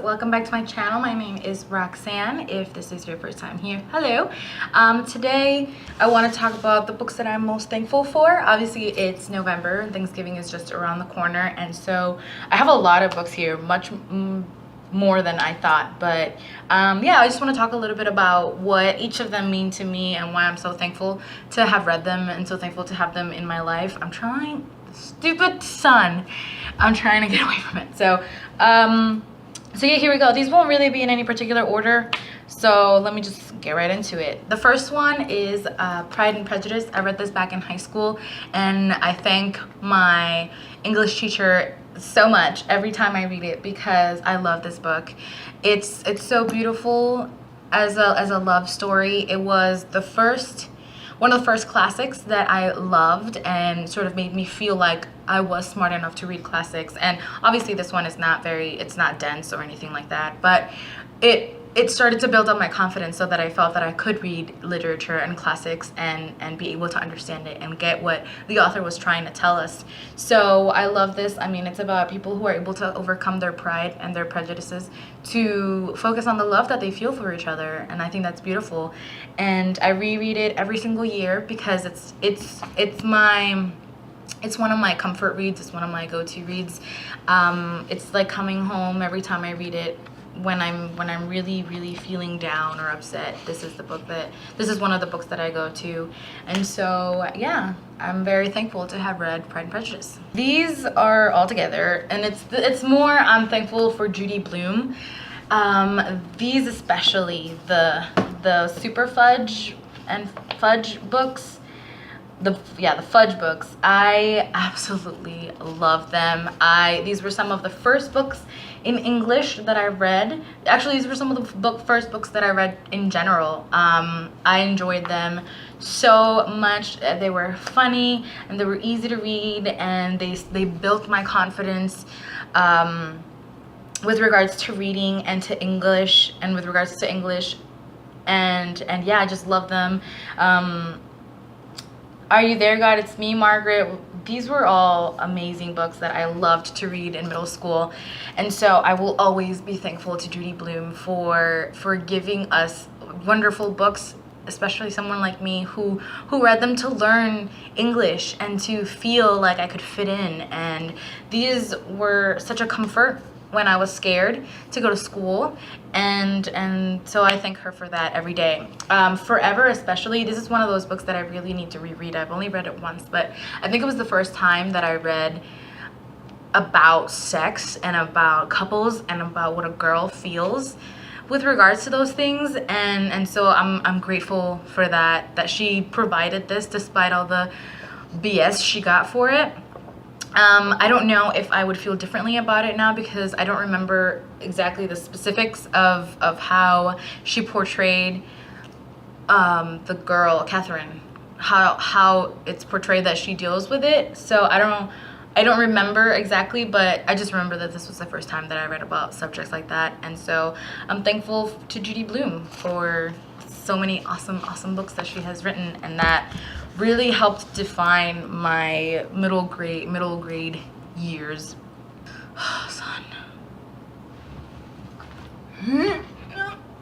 welcome back to my channel. My name is Roxanne. If this is your first time here, hello. Today I want to talk about the books that I'm most thankful for. Obviously it's November and Thanksgiving is just around the corner, and so I have a lot of books here, much more than I thought, but yeah, I just want to talk a little bit about what each of them mean to me and why I'm so thankful to have read them and so thankful to have them in my life. I'm trying, stupid sun, I'm trying to get away from it. So yeah, here we go. These won't really be in any particular order, so let me just get right into it. The first one is Pride and Prejudice. I read this back in high school, and I thank my English teacher so much every time I read it because I love this book. It's so beautiful as a love story. It was one of the first classics that I loved and sort of made me feel like I was smart enough to read classics. And obviously this one is it's not dense or anything like that, but it started to build up my confidence so that I felt that I could read literature and classics and be able to understand it and get what the author was trying to tell us. So I love this. I mean, it's about people who are able to overcome their pride and their prejudices to focus on the love that they feel for each other, and I think that's beautiful. And I reread it every single year because it's one of my comfort reads. It's one of my go-to reads. It's like coming home every time I read it. When I'm really feeling down or upset, this is one of the books that I go to. And so yeah, I'm very thankful to have read Pride and Prejudice. These are all together, and it's more I'm thankful for Judy Blume. These especially, the Super Fudge and Fudge books, the Fudge books, I absolutely love them. These were some of the first books in English that I read. Actually, these were some of the first books that I read in general. I enjoyed them so much. They were funny and they were easy to read, and they built my confidence with regards to reading and to English, and with regards to English, and yeah, I just love them. Are You There, God? It's Me, Margaret. These were all amazing books that I loved to read in middle school. And so I will always be thankful to Judy Blume for giving us wonderful books, especially someone like me who read them to learn English and to feel like I could fit in. And these were such a comfort when I was scared to go to school, and so I thank her for that every day. Forever especially, this is one of those books that I really need to reread. I've only read it once, but I think it was the first time that I read about sex and about couples and about what a girl feels with regards to those things, and so I'm grateful for that she provided this despite all the BS she got for it. I don't know if I would feel differently about it now because I don't remember exactly the specifics of how she portrayed the girl, Catherine, how it's portrayed that she deals with it. So I don't remember exactly, but I just remember that this was the first time that I read about subjects like that. And so I'm thankful to Judy Blume for so many awesome books that she has written, and that really helped define my middle grade years. Son.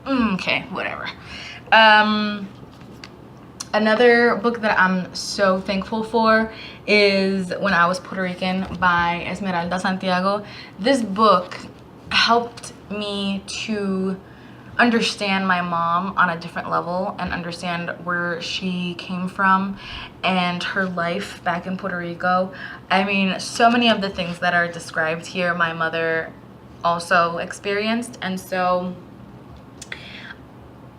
Okay, whatever. Another book that I'm so thankful for is When I Was Puerto Rican by Esmeralda Santiago. This book helped me to understand my mom on a different level and understand where she came from and her life back in Puerto Rico. I mean, so many of the things that are described here, my mother also experienced, and so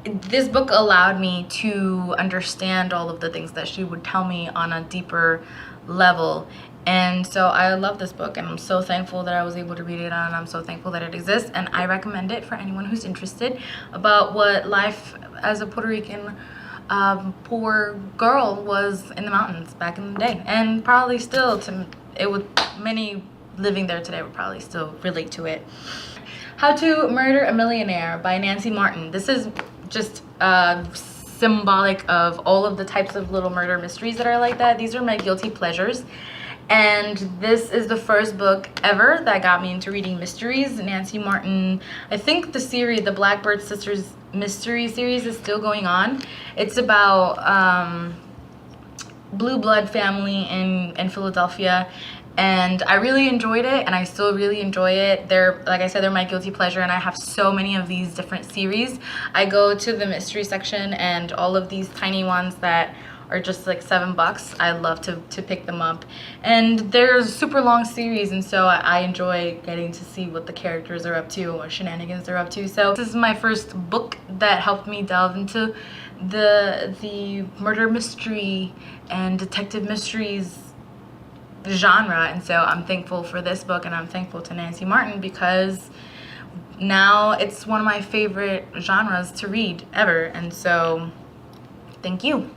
this book allowed me to understand all of the things that she would tell me on a deeper level. And so I love this book, and I'm so thankful that I was able to read it, and I'm so thankful that it exists, and I recommend it for anyone who's interested about what life as a Puerto Rican poor girl was in the mountains back in the day, and probably still many living there today would probably still relate to it. How to Murder a Millionaire by Nancy Martin. This is just symbolic of all of the types of little murder mysteries that are like that. These are my guilty pleasures. And this is the first book ever that got me into reading mysteries. Nancy Martin, I think the Blackbird Sisters mystery series is still going on. It's about blue blood family in Philadelphia, and I really enjoyed it, and I still really enjoy it. They're, like I said, they're my guilty pleasure, and I have so many of these different series. I go to the mystery section, and all of these tiny ones that are just like $7, I love to pick them up. And they're super long series, and so I enjoy getting to see what the characters are up to, what shenanigans they're up to. So this is my first book that helped me delve into the murder mystery and detective mysteries genre, and so I'm thankful for this book, and I'm thankful to Nancy Martin because now it's one of my favorite genres to read ever, and so thank you.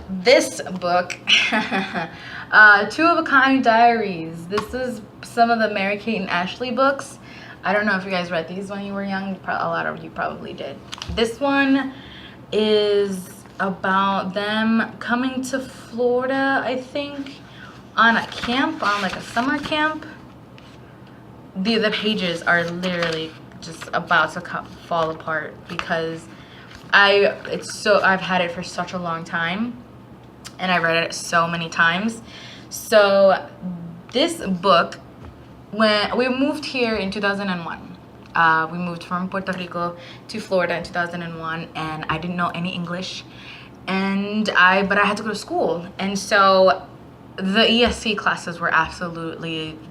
This book, Two of a Kind Diaries. This is some of the Mary-Kate and Ashley books. I don't know if you guys read these when you were young. A lot of you probably did. This one is about them coming to Florida, I think, on a camp, on like a summer camp. The pages are literally just about to fall apart because I've had it for such a long time, and I read it so many times. So this book, when we moved here in 2001, we moved from Puerto Rico to Florida in 2001, and I didn't know any English, but I had to go to school, and so the ESC classes were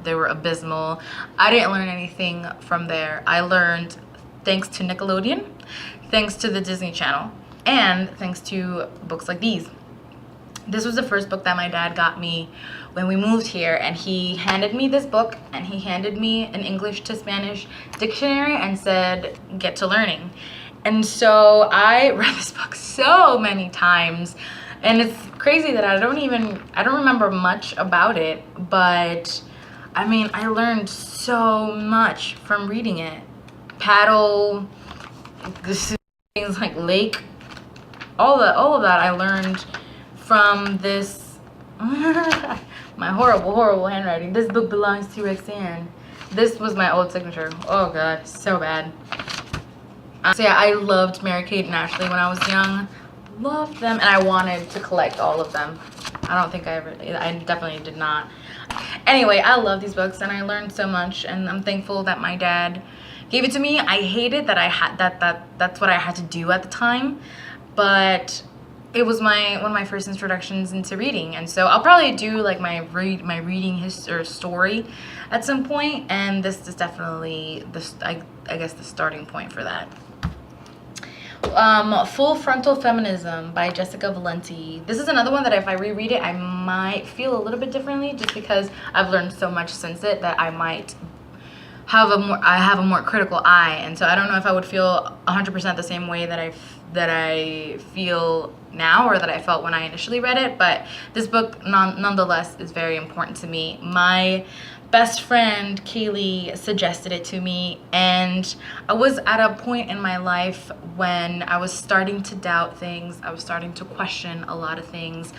they were abysmal. I didn't learn anything from there. I learned thanks to Nickelodeon, thanks to the Disney Channel, and thanks to books like these. This was the first book that my dad got me when we moved here, and he handed me this book, and he handed me an English to Spanish dictionary and said, get to learning. And so I read this book so many times, and it's crazy that I don't remember much about it, but I mean, I learned so much from reading it. Paddle, things like lake, all of that I learned from this. My horrible handwriting. This book belongs to Roxanne. This was my old signature. Oh god, so bad. So yeah, I loved Mary-Kate and Ashley when I was young. Loved them, and I wanted to collect all of them. I definitely did not. Anyway, I love these books, and I learned so much, and I'm thankful that my dad gave it to me. I hated that I had that's what I had to do at the time, but it was one of my first introductions into reading, and so I'll probably do like my reading history or story at some point, and this is definitely I guess the starting point for that. Full Frontal Feminism by Jessica Valenti. This is another one that if I reread it, I might feel a little bit differently, just because I've learned so much since it that I might have a more critical eye, and so I don't know if I would feel 100% the same way that I feel now, or that I felt when I initially read it. But this book nonetheless is very important to me. My best friend Kaylee suggested it to me, and I was at a point in my life when I was starting to doubt things. I was starting to question a lot of things,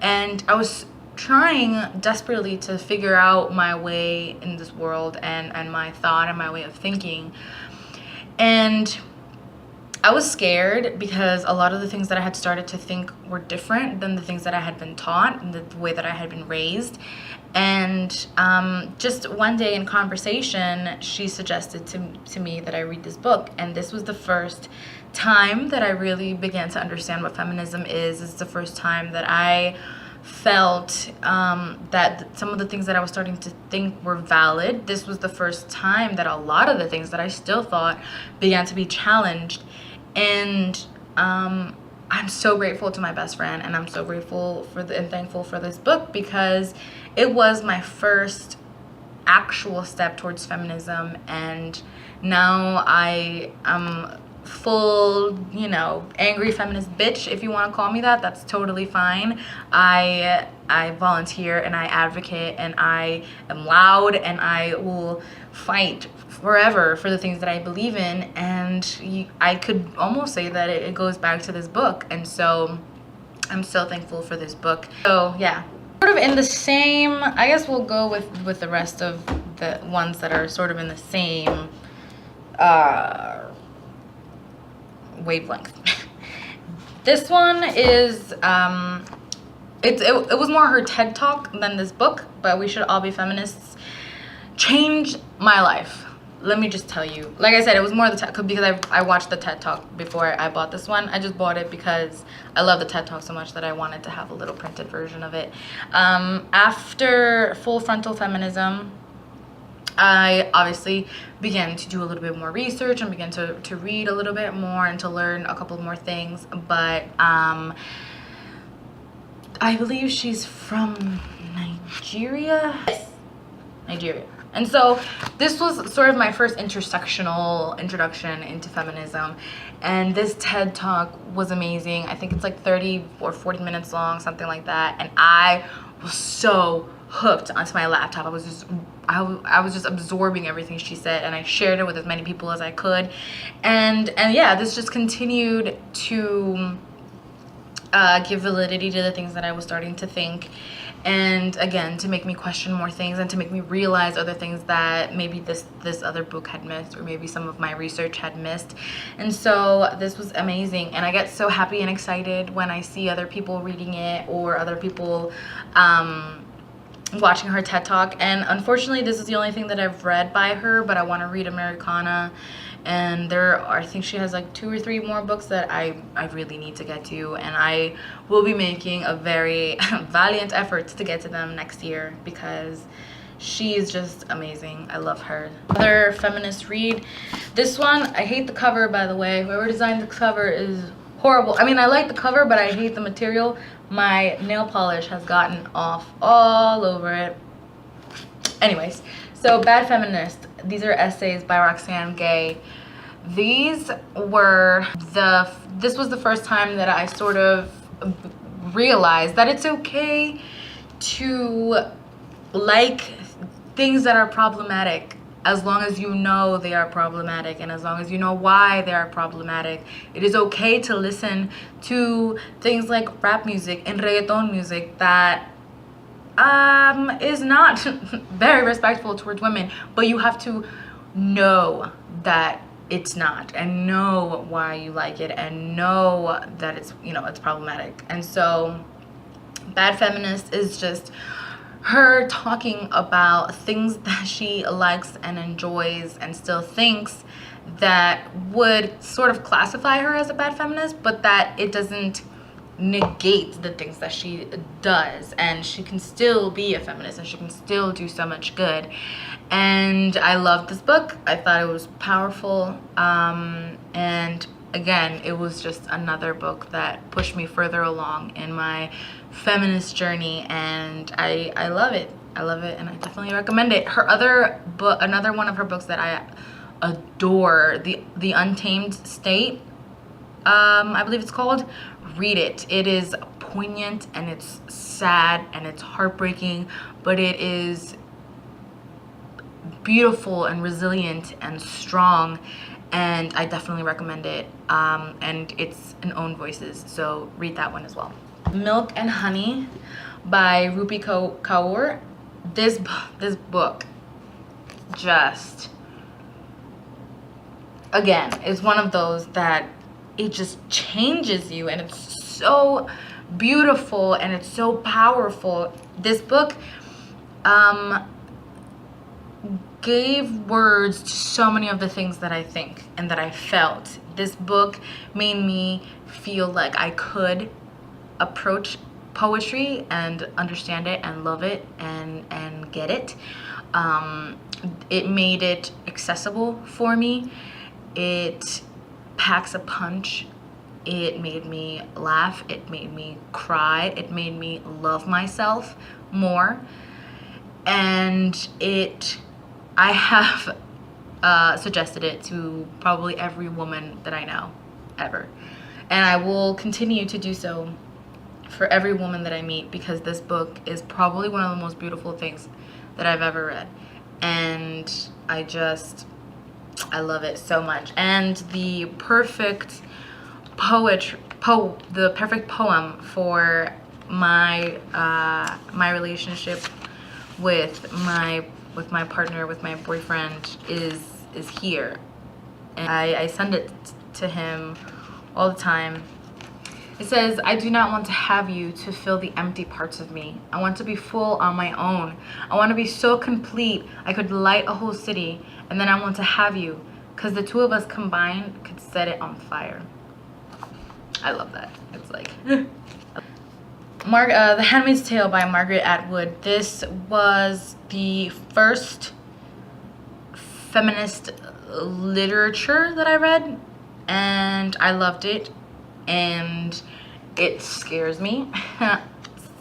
and I was trying desperately to figure out my way in this world, and my thought and my way of thinking. And I was scared because a lot of the things that I had started to think were different than the things that I had been taught and the way that I had been raised. And just one day in conversation, she suggested to me that I read this book, and this was the first time that I really began to understand what feminism is. It's the first time that I felt that some of the things that I was starting to think were valid. This was the first time that a lot of the things that I still thought began to be challenged. And I'm so grateful to my best friend, and I'm so grateful and thankful for this book, because it was my first actual step towards feminism, and now I am full, angry feminist bitch, if you want to call me that. That's totally fine. I volunteer, and I advocate, and I am loud, and I will fight forever for the things that I believe in. And I could almost say that it goes back to this book, and so I'm so thankful for this book. So yeah, Sort of in the same, I guess we'll go with the rest of the ones that are sort of in the same wavelength. This one is it was more her TED talk than this book, but We Should All Be Feminists changed my life. Let me just tell you, like I said, it was more the TED, because I watched the TED talk before I bought this one. I just bought it because I love the TED talk so much that I wanted to have a little printed version of it. After Full Frontal Feminism, I obviously began to do a little bit more research and began to read a little bit more and to learn a couple more things. But I believe she's from Nigeria. Yes, Nigeria. And so this was sort of my first intersectional introduction into feminism. And this TED Talk was amazing. I think it's like 30 or 40 minutes long, something like that. And I was so hooked onto my laptop. I was just absorbing everything she said, and I shared it with as many people as I could. And yeah, this just continued to give validity to the things that I was starting to think. And again, to make me question more things and to make me realize other things that maybe this other book had missed, or maybe some of my research had missed. And so this was amazing, and I get so happy and excited when I see other people reading it or other people watching her TED Talk. And unfortunately, this is the only thing that I've read by her, but I want to read Americana. And I think she has like 2 or 3 more books that I really need to get to, and I will be making a very valiant effort to get to them next year because she is just amazing. I love her. Other feminist read. This one, I hate the cover, by the way. Whoever designed the cover is horrible. I mean, I like the cover, but I hate the material. My nail polish has gotten off all over it. Anyways, so Bad Feminist. These are essays by Roxane Gay. This was the first time that I sort of realized that it's okay to like things that are problematic, as long as you know they are problematic and as long as you know why they are problematic. It is okay to listen to things like rap music and reggaeton music that is not very respectful towards women, but you have to know that it's not, and know why you like it, and know that it's, you know, it's problematic. And so Bad Feminist is just her talking about things that she likes and enjoys and still thinks that would sort of classify her as a bad feminist, but that it doesn't negate the things that she does, and she can still be a feminist and she can still do so much good. And I loved this book. I thought it was powerful, and again, it was just another book that pushed me further along in my feminist journey, and I love it. I love it, and I definitely recommend it. Her other book, another one of her books that I adore, the Untamed State, I believe it's called. Read it. It is poignant and it's sad and it's heartbreaking, but it is beautiful and resilient and strong, and I definitely recommend it. And it's in Own Voices, so read that one as well. Milk and Honey by Rupi Kaur. This book just, again, is one of those that it just changes you, and it's so beautiful and it's so powerful. This book gave words to so many of the things that I think and that I felt. This book made me feel like I could approach poetry and understand it and love it and get it. It made it accessible for me. It packs a punch. It made me laugh. It made me cry. It made me love myself more. And I have suggested it to probably every woman that I know ever. And I will continue to do so for every woman that I meet, because this book is probably one of the most beautiful things that I've ever read. And I love it so much. And the perfect poem for my relationship with my partner, with my boyfriend is here, and I send it to him all the time. It says, I do not want to have you to fill the empty parts of me. I want to be full on my own. I want to be so complete I could light a whole city, and then I want to have you, because the two of us combined could set it on fire. I love that. It's like The Handmaid's Tale by Margaret Atwood. This was the first feminist literature that I read, and I loved it, and it scares me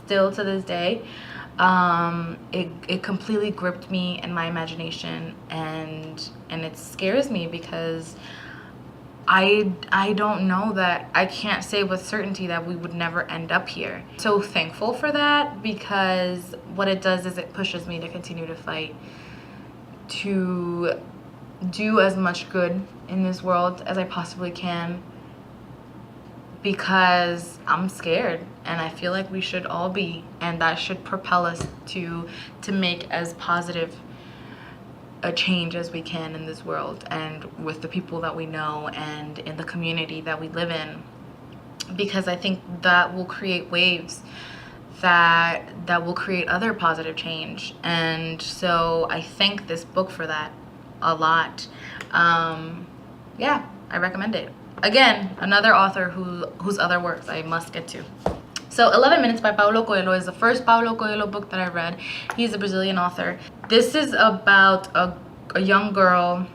still to this day. It completely gripped me in my imagination, and it scares me because I don't know, that I can't say with certainty that we would never end up here. So thankful for that, because what it does is it pushes me to continue to fight, to do as much good in this world as I possibly can, because I'm scared, and I feel like we should all be, and that should propel us to make as positive a change as we can in this world, and with the people that we know, and in the community that we live in, because I think that will create waves that will create other positive change. And so I thank this book for that a lot. Yeah, I recommend it. Again, another author whose other works I must get to. So 11 Minutes by Paulo Coelho is the first Paulo Coelho book that I read. He's a Brazilian author. This is about a young girl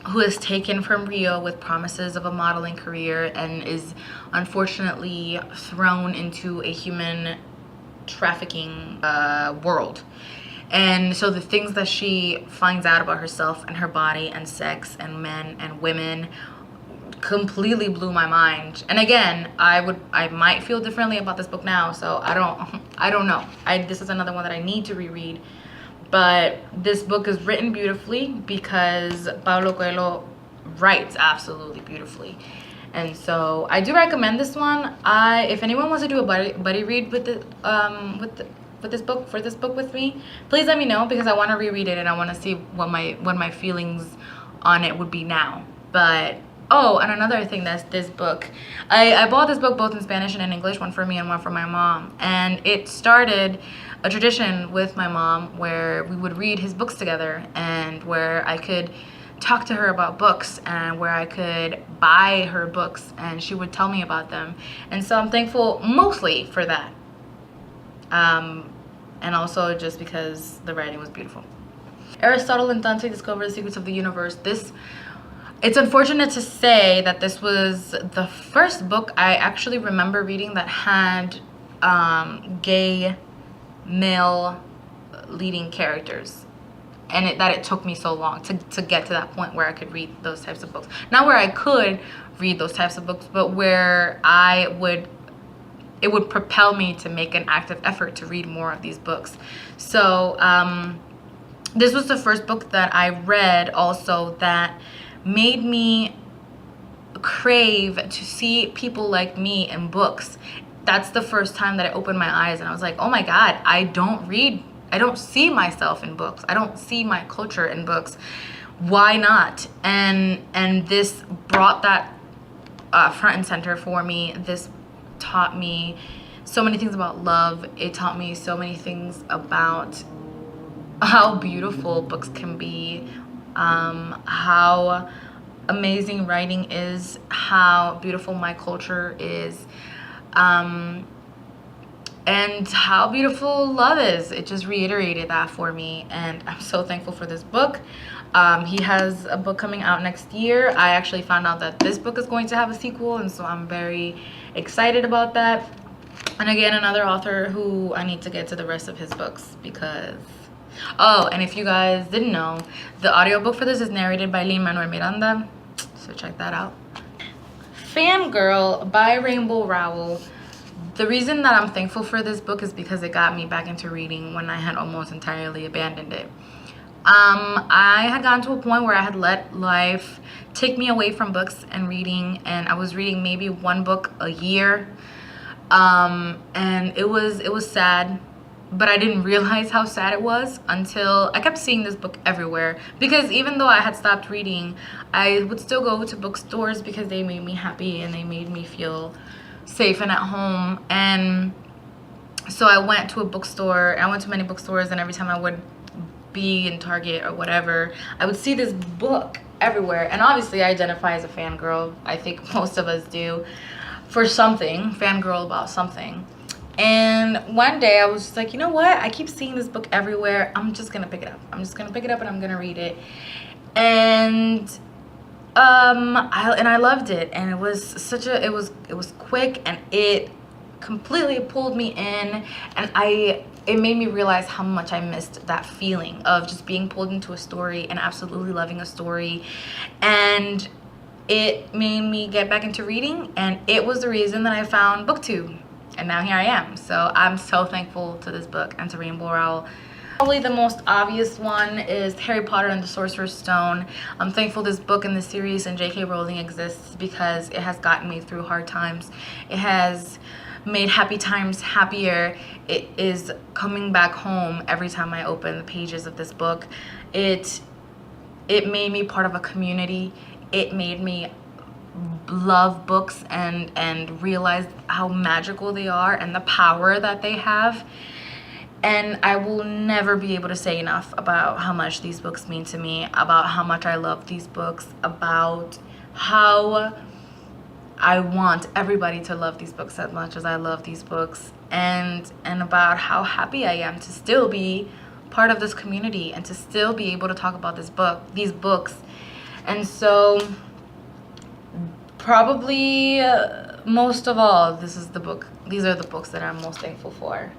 who is taken from Rio with promises of a modeling career, and is unfortunately thrown into a human trafficking world. And so the things that she finds out about herself and her body and sex and men and women completely blew my mind. And again, I might feel differently about this book now, so I don't know. This is another one that I need to reread. But this book is written beautifully, because Paulo Coelho writes absolutely beautifully. And so I do recommend this one. If anyone wants to do a buddy read with this book with me, please let me know, because I want to reread it and I want to see what my feelings on it would be now. But oh, and another thing, that's this book. I bought this book both in Spanish and in English, one for me and one for my mom. And it started a tradition with my mom where we would read his books together, and where I could talk to her about books, and where I could buy her books and she would tell me about them. And so I'm thankful mostly for that. And also just because the writing was beautiful. Aristotle and Dante Discover the Secrets of the Universe. It's unfortunate to say that this was the first book I actually remember reading that had gay male leading characters, and that it took me so long to get to that point where I could read those types of books. Not where I could read those types of books, but where it would propel me to make an active effort to read more of these books. So this was the first book that I read also that made me crave to see people like me in books. That's the first time that I opened my eyes and I was like, oh my God, I don't see myself in books. I don't see my culture in books. Why not? And this brought that front and center for me. This taught me so many things about love. It taught me so many things about how beautiful books can be, how amazing writing is, how beautiful my culture is, and how beautiful love is. It just reiterated that for me, and I'm so thankful for this book. He has a book coming out next year. I actually found out that this book is going to have a sequel, and so I'm very excited about that. And again, another author who I need to get to the rest of his books, because oh, and if you guys didn't know, the audiobook for this is narrated by Lin-Manuel Miranda, so check that out. Fangirl by Rainbow Rowell. The reason that I'm thankful for this book is because it got me back into reading when I had almost entirely abandoned it. I had gotten to a point where I had let life take me away from books and reading, and I was reading maybe one book a year. And it was sad, but I didn't realize how sad it was until I kept seeing this book everywhere. Because even though I had stopped reading, I would still go to bookstores because they made me happy and they made me feel safe and at home. And so I went to a bookstore. I went to many bookstores, and every time I would be in Target or whatever, I would see this book everywhere. And obviously I identify as a fangirl. I think most of us do, for something, fangirl about something. And one day I was just like, you know what? I keep seeing this book everywhere. I'm just gonna pick it up. I'm just gonna pick it up and I'm gonna read it. And I loved it. And it was it was quick, and it completely pulled me in, and it made me realize how much I missed that feeling of just being pulled into a story and absolutely loving a story. And it made me get back into reading, and it was the reason that I found BookTube, and now here I am. So I'm so thankful to this book and to Rainbow Rowell. Probably the most obvious one is Harry Potter and the Sorcerer's Stone. I'm thankful this book and this series and J.K. Rowling exists because it has gotten me through hard times. It has made happy times happier. It is coming back home every time I open the pages of this book. It made me part of a community. It made me love books and realize how magical they are and the power that they have. And I will never be able to say enough about how much these books mean to me, about how much I love these books, about how I want everybody to love these books as much as I love these books, and about how happy I am to still be part of this community and to still be able to talk about these books. And so probably most of all, these are the books that I'm most thankful for.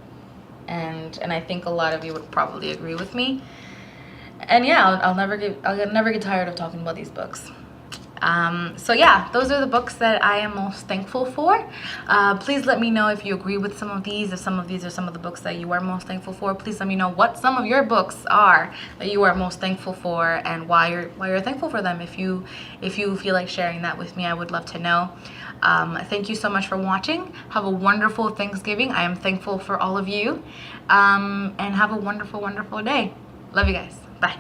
And I think a lot of you would probably agree with me. And yeah, I'll never get tired of talking about these books. So yeah, those are the books that I am most thankful for. Please let me know if you agree with some of these, if some of these are some of the books that you are most thankful for. Please let me know what some of your books are that you are most thankful for, and why you're thankful for them. If you feel like sharing that with me, I would love to know. Thank you so much for watching. Have a wonderful Thanksgiving. I am thankful for all of you. And have a wonderful, wonderful day. Love you guys. Bye.